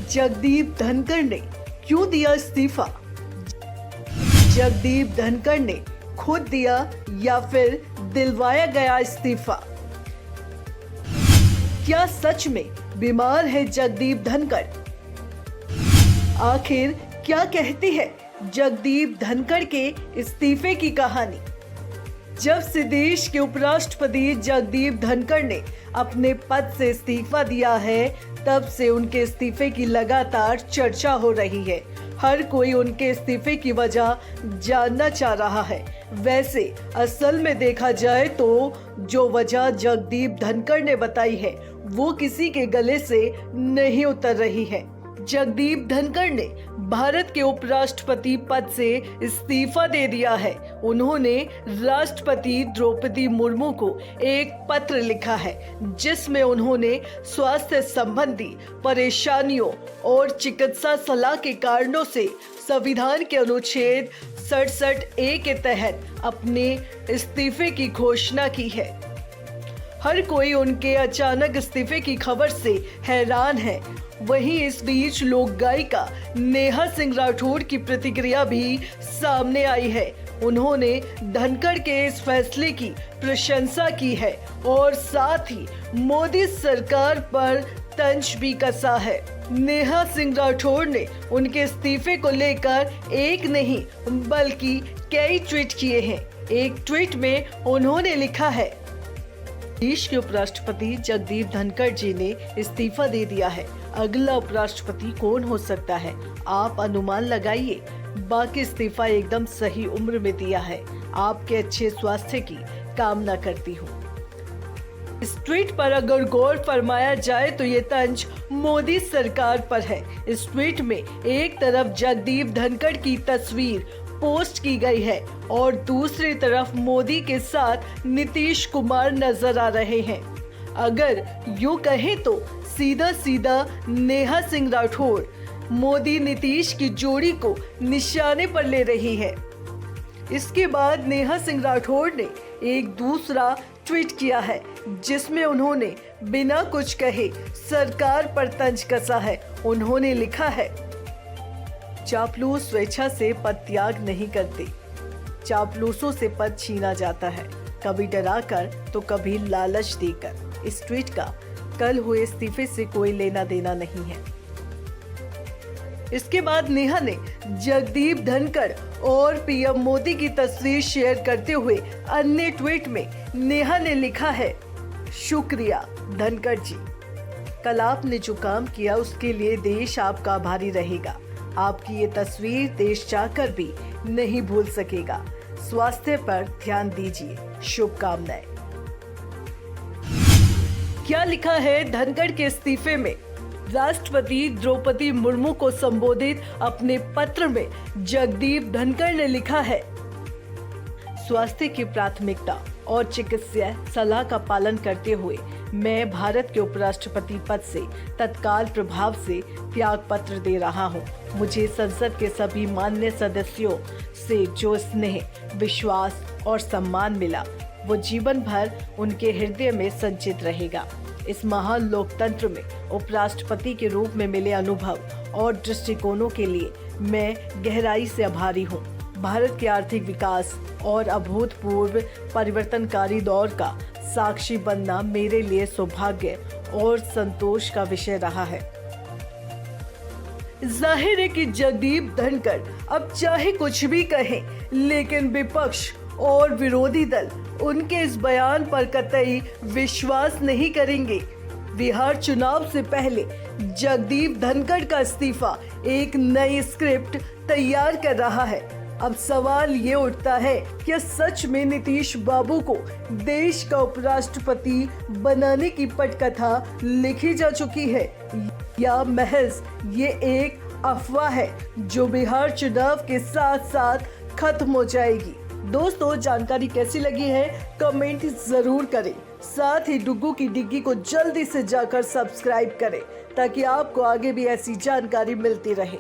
जगदीप धनखड़ ने क्यों दिया इस्तीफा? जगदीप धनखड़ ने खुद दिया या फिर दिलवाया गया इस्तीफा? क्या सच में बीमार है जगदीप धनखड़? आखिर क्या कहती है जगदीप धनखड़ के इस्तीफे की कहानी? जब से देश के उपराष्ट्रपति जगदीप धनखड़ ने अपने पद से इस्तीफा दिया है, तब से उनके इस्तीफे की लगातार चर्चा हो रही है। हर कोई उनके इस्तीफे की वजह जानना चाह रहा है। वैसे असल में देखा जाए तो जो वजह जगदीप धनखड़ ने बताई है, वो किसी के गले से नहीं उतर रही है। जगदीप धनखड़ ने भारत के उपराष्ट्रपति पद से इस्तीफा दे दिया है। उन्होंने राष्ट्रपति द्रौपदी मुर्मू को एक पत्र लिखा है, जिसमें उन्होंने स्वास्थ्य संबंधी परेशानियों और चिकित्सा सलाह के कारणों से संविधान के अनुच्छेद 67A के तहत अपने इस्तीफे की घोषणा की है। हर कोई उनके अचानक इस्तीफे की खबर से हैरान है। वहीं इस बीच लोक गायिका नेहा सिंह राठौर की प्रतिक्रिया भी सामने आई है। उन्होंने धनखड़ के इस फैसले की प्रशंसा की है और साथ ही मोदी सरकार पर तंज भी कसा है। नेहा सिंह राठौर ने उनके इस्तीफे को लेकर एक नहीं बल्कि कई ट्वीट किए हैं। एक ट्वीट में उन्होंने लिखा है, देश के उपराष्ट्रपति जगदीप धनखड़ जी ने इस्तीफा दे दिया है। अगला उपराष्ट्रपति कौन हो सकता है, आप अनुमान लगाइए। बाकी इस्तीफा एकदम सही उम्र में दिया है। आपके अच्छे स्वास्थ्य की कामना करती हूँ। इस ट्वीट पर अगर गौर फरमाया जाए तो ये तंज मोदी सरकार पर है। इस ट्वीट में एक तरफ जगदीप धनखड़ की तस्वीर पोस्ट की गई है और दूसरी तरफ मोदी के साथ नीतीश कुमार नजर आ रहे हैं। अगर यूं कहें तो सीधा सीधा नेहा सिंह राठौर मोदी नीतीश की जोड़ी को निशाने पर ले रही है। इसके बाद नेहा सिंह राठौर ने एक दूसरा ट्वीट किया है, जिसमें उन्होंने बिना कुछ कहे सरकार पर तंज कसा है। उन्होंने लिखा है, चापलूस स्वेच्छा से पद त्याग नहीं करते। चापलूसों से पद छीना जाता है, कभी डराकर तो कभी लालच देकर। इस ट्वीट का कल हुए इस्तीफे से कोई लेना देना नहीं है। इसके बाद नेहा ने जगदीप धनखड़ और पीएम मोदी की तस्वीर शेयर करते हुए अन्य ट्वीट में नेहा ने लिखा है, शुक्रिया धनखड़ जी, कल आपने जो काम किया उसके लिए देश आपका आभारी रहेगा। आपकी ये तस्वीर देश चाहकर भी नहीं भूल सकेगा। स्वास्थ्य पर ध्यान दीजिए, शुभकामनाएं। क्या लिखा है धनखड़ के इस्तीफे में? राष्ट्रपति द्रौपदी मुर्मू को संबोधित अपने पत्र में जगदीप धनखड़ ने लिखा है, स्वास्थ्य की प्राथमिकता और चिकित्सीय सलाह का पालन करते हुए मैं भारत के उपराष्ट्रपति पद से तत्काल प्रभाव से त्याग पत्र दे रहा हूं। मुझे संसद के सभी मान्य सदस्यों से जो स्नेह, विश्वास और सम्मान मिला, वो जीवन भर उनके हृदय में संचित रहेगा। इस महान लोकतंत्र में उपराष्ट्रपति के रूप में मिले अनुभव और दृष्टिकोणों के लिए मैं गहराई से आभारी हूँ। भारत के आर्थिक विकास और अभूतपूर्व परिवर्तनकारी दौर का साक्षी बनना मेरे लिए सौभाग्य और संतोष का विषय रहा है। जाहिर है कि जगदीप धनखड़ अब चाहे कुछ भी कहें, लेकिन विपक्ष और विरोधी दल उनके इस बयान पर कतई विश्वास नहीं करेंगे। बिहार चुनाव से पहले जगदीप धनखड़ का इस्तीफा एक नई स्क्रिप्ट तैयार कर रहा है। अब सवाल ये उठता है, क्या सच में नीतीश बाबू को देश का उपराष्ट्रपति बनाने की पटकथा लिखी जा चुकी है, या महज ये एक अफवाह है जो बिहार चुनाव के साथ साथ खत्म हो जाएगी? दोस्तों, जानकारी कैसी लगी है कमेंट जरूर करें। साथ ही डुग्गू की डिग्गी को जल्दी से जाकर सब्सक्राइब करें ताकि आपको आगे भी ऐसी जानकारी मिलती रहे।